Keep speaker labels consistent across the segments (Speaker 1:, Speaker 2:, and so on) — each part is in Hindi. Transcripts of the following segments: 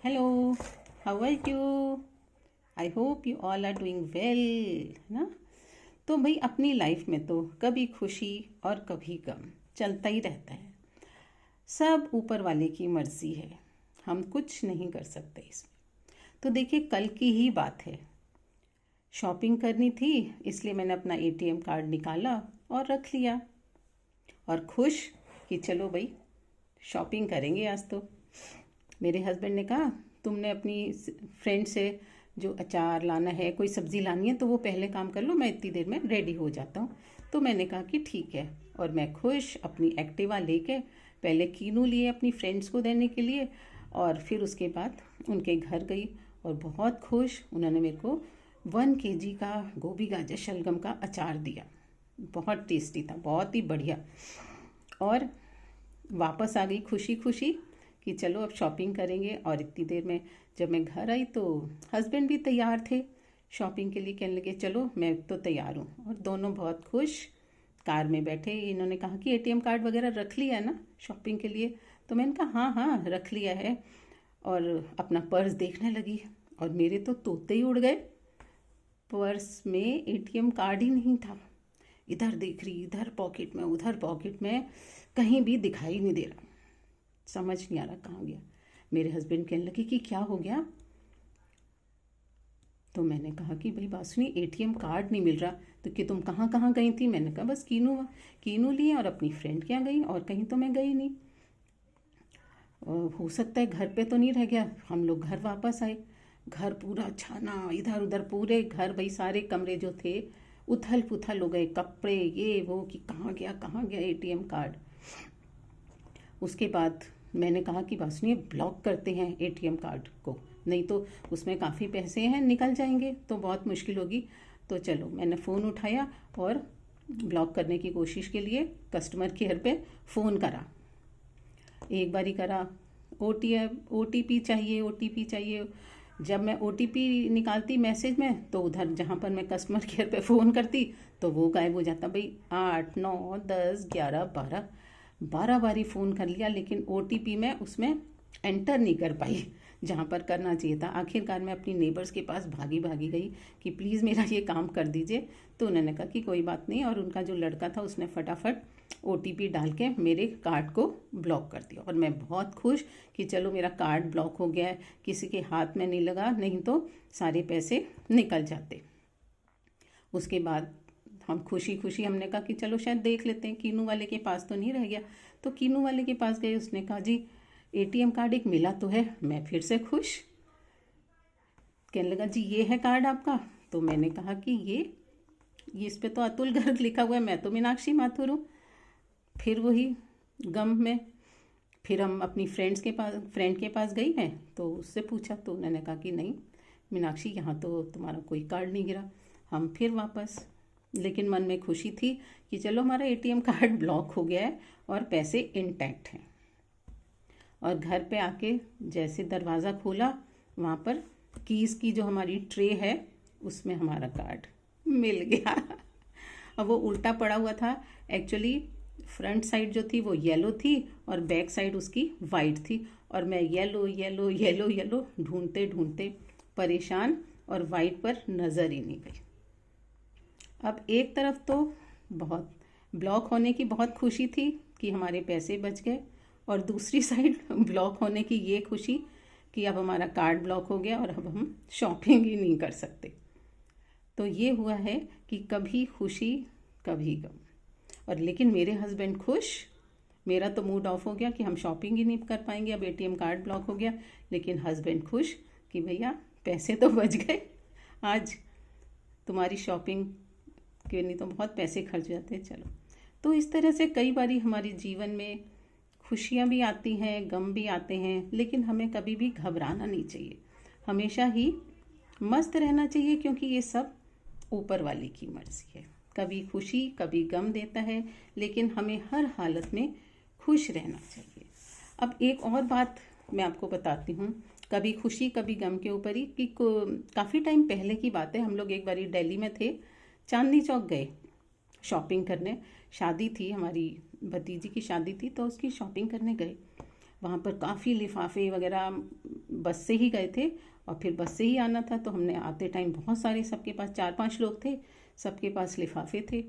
Speaker 1: Hello, how are you? I hope you all are doing well, है ना। तो भाई अपनी लाइफ में तो कभी खुशी और कभी गम चलता ही रहता है। सब ऊपर वाले की मर्जी है, हम कुछ नहीं कर सकते इसमें। तो देखिए, कल की ही बात है। शॉपिंग करनी थी, इसलिए मैंने अपना एटीएम कार्ड निकाला और रख लिया, और खुश कि चलो भाई शॉपिंग करेंगे आज तो। मेरे हस्बैंड ने कहा, तुमने अपनी फ्रेंड से जो अचार लाना है, कोई सब्ज़ी लानी है, तो वो पहले काम कर लो, मैं इतनी देर में रेडी हो जाता हूँ। तो मैंने कहा कि ठीक है, और मैं खुश अपनी एक्टिवा लेके पहले कीनू लिए अपनी फ्रेंड्स को देने के लिए, और फिर उसके बाद उनके घर गई, और बहुत खुश उन्होंने मेरे को 1 kg का गोभी गाजर शलगम का अचार दिया। बहुत टेस्टी था, बहुत ही बढ़िया। और वापस आ गई खुशी खुशी कि चलो अब शॉपिंग करेंगे। और इतनी देर में जब मैं घर आई तो हस्बैंड भी तैयार थे शॉपिंग के लिए, कहने लगे चलो मैं तो तैयार हूँ। और दोनों बहुत खुश कार में बैठे। इन्होंने कहा कि एटीएम कार्ड वगैरह रख लिया है ना शॉपिंग के लिए। तो मैंने कहा हाँ हाँ रख लिया है। और अपना पर्स देखने लगी, और मेरे तो तोते ही उड़ गए। पर्स में एटीएम कार्ड ही नहीं था। इधर देख रही, इधर पॉकेट में, उधर पॉकेट में, कहीं भी दिखाई नहीं दे रहा। समझ नहीं आ रहा कहाँ गया। मेरे हस्बैंड कहने लगे कि क्या हो गया। तो मैंने कहा कि भाई बासुनी, एटीएम कार्ड नहीं मिल रहा। तो कि तुम कहाँ कहाँ गई थी। मैंने कहा बस कीनू कीनू लिए और अपनी फ्रेंड के यहाँ गई, और कहीं तो मैं गई नहीं। हो सकता है घर पे तो नहीं रह गया। हम लोग घर वापस आए, घर पूरा छाना, इधर उधर पूरे घर, भाई सारे कमरे जो थे उथल पुथल हो गए, कपड़े ये वो, कि कहाँ गया एटीएम कार्ड। उसके बाद मैंने कहा कि बासुनी ब्लॉक करते हैं एटीएम कार्ड को, नहीं तो उसमें काफ़ी पैसे हैं, निकल जाएंगे तो बहुत मुश्किल होगी। तो चलो मैंने फ़ोन उठाया और ब्लॉक करने की कोशिश के लिए कस्टमर केयर पे फ़ोन करा। एक बारी करा, ओटीपी चाहिए, ओटीपी चाहिए। जब मैं ओटीपी निकालती मैसेज में, तो उधर जहाँ पर मैं कस्टमर केयर पे फ़ोन करती तो वो गायब हो जाता। भाई 8 9 10 11 12 बारी फ़ोन कर लिया, लेकिन ओटीपी मैं उसमें एंटर नहीं कर पाई जहाँ पर करना चाहिए था। आखिरकार मैं अपनी नेबर्स के पास भागी भागी गई कि प्लीज़ मेरा ये काम कर दीजिए। तो उन्होंने कहा कि कोई बात नहीं, और उनका जो लड़का था उसने फटाफट ओटीपी डाल के मेरे कार्ड को ब्लॉक कर दिया। और मैं बहुत खुश कि चलो मेरा कार्ड ब्लॉक हो गया है, किसी के हाथ में नहीं लगा, नहीं तो सारे पैसे निकल जाते। उसके बाद हम खुशी खुशी हमने कहा कि चलो शायद देख लेते हैं, कीनू वाले के पास तो नहीं रह गया। तो कीनू वाले के पास गए, उसने कहा जी एटीएम कार्ड एक मिला तो है। मैं फिर से खुश, कहने लगा जी ये है कार्ड आपका। तो मैंने कहा कि ये इस पे तो अतुल गर्ग लिखा हुआ है, मैं तो मीनाक्षी माथुर हूँ। फिर वही गम में, फिर हम अपनी फ्रेंड के पास गई मैं, तो उससे पूछा तो उन्होंने कहा कि नहीं मीनाक्षी, यहाँ तो तुम्हारा कोई कार्ड नहीं गिरा। हम फिर वापस, लेकिन मन में खुशी थी कि चलो हमारा एटीएम कार्ड ब्लॉक हो गया है और पैसे इंटैक्ट हैं। और घर पे आके जैसे दरवाज़ा खोला, वहाँ पर कीज़ की जो हमारी ट्रे है उसमें हमारा कार्ड मिल गया। अब वो उल्टा पड़ा हुआ था एक्चुअली। फ्रंट साइड जो थी वो येलो थी और बैक साइड उसकी वाइट थी, और मैं येलो येलो येलो येलो ढूंढते ढूंढते परेशान, और वाइट पर नज़र ही नहीं गई। अब एक तरफ तो बहुत ब्लॉक होने की बहुत खुशी थी कि हमारे पैसे बच गए, और दूसरी साइड ब्लॉक होने की ये खुशी कि अब हमारा कार्ड ब्लॉक हो गया और अब हम शॉपिंग ही नहीं कर सकते। तो ये हुआ है कि कभी खुशी कभी गम। और लेकिन मेरे हस्बैंड खुश, मेरा तो मूड ऑफ हो गया कि हम शॉपिंग ही नहीं कर पाएंगे, अब एटीएम कार्ड ब्लॉक हो गया। लेकिन हस्बैंड खुश कि भैया पैसे तो बच गए, आज तुम्हारी शॉपिंग के नहीं तो बहुत पैसे खर्च जाते हैं। चलो, तो इस तरह से कई बारी हमारे जीवन में खुशियाँ भी आती हैं, गम भी आते हैं, लेकिन हमें कभी भी घबराना नहीं चाहिए, हमेशा ही मस्त रहना चाहिए, क्योंकि ये सब ऊपर वाले की मर्जी है। कभी खुशी कभी गम देता है, लेकिन हमें हर हालत में खुश रहना चाहिए। अब एक और बात मैं आपको बताती हूँ, कभी खुशी कभी गम के ऊपर ही, कि काफ़ी टाइम पहले की बात है। हम लोग एक बारी दिल्ली में थे, चांदनी चौक गए शॉपिंग करने। शादी थी, हमारी भतीजी की शादी थी, तो उसकी शॉपिंग करने गए। वहाँ पर काफ़ी लिफाफे वगैरह बस से ही गए थे और फिर बस से ही आना था, तो हमने आते टाइम बहुत सारे, सबके पास 4-5 लोग थे, सबके पास लिफाफे थे।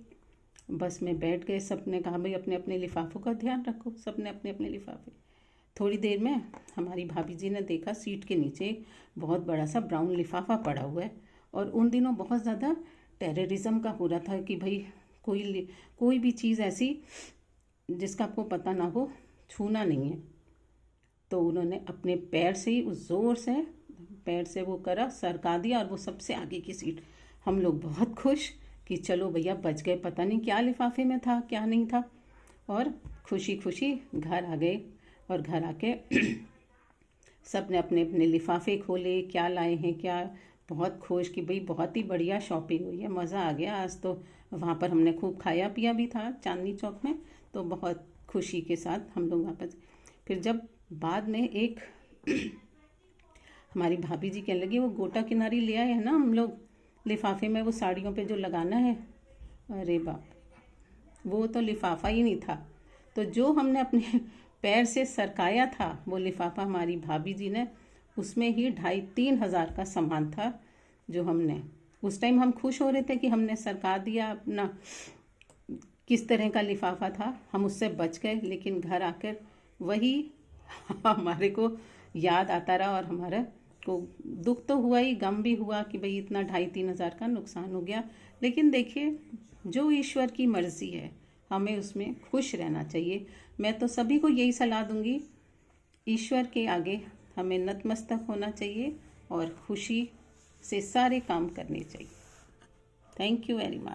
Speaker 1: बस में बैठ गए, सब ने कहा भाई अपने अपने लिफाफों का ध्यान रखो, सब ने अपने अपने लिफाफे। थोड़ी देर में हमारी भाभी जी ने देखा सीट के नीचे बहुत बड़ा सा ब्राउन लिफाफा पड़ा हुआ है, और उन दिनों बहुत ज़्यादा टेररिज्म का हो रहा था कि भाई कोई भी चीज़ ऐसी जिसका आपको पता ना हो छूना नहीं है। तो उन्होंने अपने पैर से ही उस ज़ोर से पैर से वो करा, सरका दिया, और वो सबसे आगे की सीट। हम लोग बहुत खुश कि चलो भैया बच गए, पता नहीं क्या लिफाफे में था क्या नहीं था, और खुशी खुशी घर आ गए। और घर आके सब ने अपने अपने लिफाफे खोले, क्या लाए हैं क्या, बहुत खुश कि भाई बहुत ही बढ़िया शॉपिंग हुई है, मज़ा आ गया आज तो। वहाँ पर हमने खूब खाया पिया भी था चांदनी चौक में, तो बहुत खुशी के साथ हम लोग वापस। फिर जब बाद में एक हमारी भाभी जी कहने लगी वो गोटा किनारी ले आए हैं ना हम लोग लिफाफे में, वो साड़ियों पे जो लगाना है, अरे बाप, वो तो लिफाफा ही नहीं था। तो जो हमने अपने पैर से सरकाया था वो लिफाफा हमारी भाभी जी ने, उसमें ही 2,500-3 हज़ार का सामान था जो हमने उस टाइम हम खुश हो रहे थे कि हमने सरका दिया अपना, किस तरह का लिफाफा था, हम उससे बच गए। लेकिन घर आकर वही हमारे को याद आता रहा, और हमारा को दुख तो हुआ ही, गम भी हुआ कि भाई इतना 2,500-3 हज़ार का नुकसान हो गया। लेकिन देखिए जो ईश्वर की मर्ज़ी है हमें उसमें खुश रहना चाहिए। मैं तो सभी को यही सलाह दूंगी, ईश्वर के आगे हमें नतमस्तक होना चाहिए और खुशी से सारे काम करने चाहिए। Thank you very much.